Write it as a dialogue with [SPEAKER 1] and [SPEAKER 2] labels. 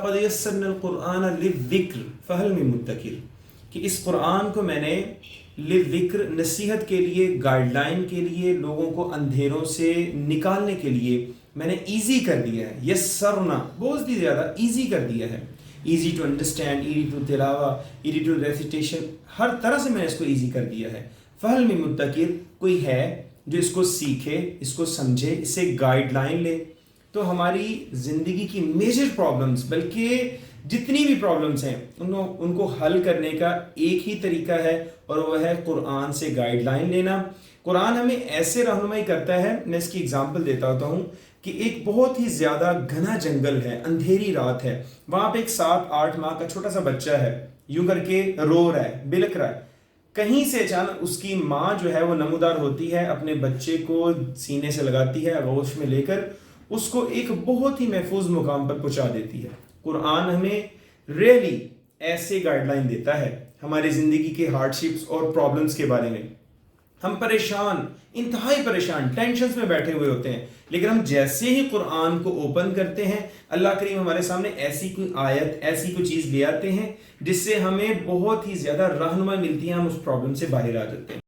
[SPEAKER 1] وَلَقَدْ يَسَّرْنَا الْقُرْآنَ لِلذِّكْرِ فَهَلْ مِن مُدَّكِرٍ کہ اس قرآن کو میں نے للذکر نصیحت کے لیے، گائیڈ لائن کے لیے، لوگوں کو اندھیروں سے نکالنے کے لیے میں نے ایزی کر دیا ہے. یسرنا بہت ہی زیادہ ایزی کر دیا ہے. Easy to understand, easy to تلاوہ، ایزی ٹو ریسیٹیشن، ہر طرح سے میں نے اس کو ایزی کر دیا ہے. فہل میں مدکر کوئی ہے جو اس کو سیکھے، اس کو سمجھے، اسے گائیڈ لائن لے. تو ہماری زندگی کی میجر پرابلمس، بلکہ جتنی بھی پرابلمس ہیں ان کو حل کرنے کا ایک ہی طریقہ ہے، اور وہ ہے قرآن سے گائیڈ لائن لینا. قرآن ہمیں ایسے رہنمائی کرتا ہے. میں اس کی اگزامپل دیتا ہوتا ہوں کہ ایک بہت ہی زیادہ گھنا جنگل ہے، اندھیری رات ہے، وہاں پہ ایک 7-8 ماہ کا چھوٹا سا بچہ ہے، یوں کر کے رو رہا ہے، بلک رہا ہے. کہیں سے اچانک اس کی ماں جو ہے وہ نمودار ہوتی ہے، اپنے بچے کو سینے سے لگاتی ہے، آغوش میں لے کر اس کو ایک بہت ہی محفوظ مقام پر پہنچا دیتی ہے. قرآن ہمیں ریئلی ایسے گائیڈ لائن دیتا ہے ہماری زندگی کے ہارڈ شپس اور پرابلمس کے بارے میں. ہم پریشان، انتہائی پریشان، ٹینشنز میں بیٹھے ہوئے ہوتے ہیں، لیکن ہم جیسے ہی قرآن کو اوپن کرتے ہیں، اللہ کریم ہمارے سامنے ایسی کوئی آیت، ایسی کوئی چیز لے آتے ہیں جس سے ہمیں بہت ہی زیادہ رہنمائی ملتی ہے، ہم اس پرابلم سے باہر آ جاتے ہیں.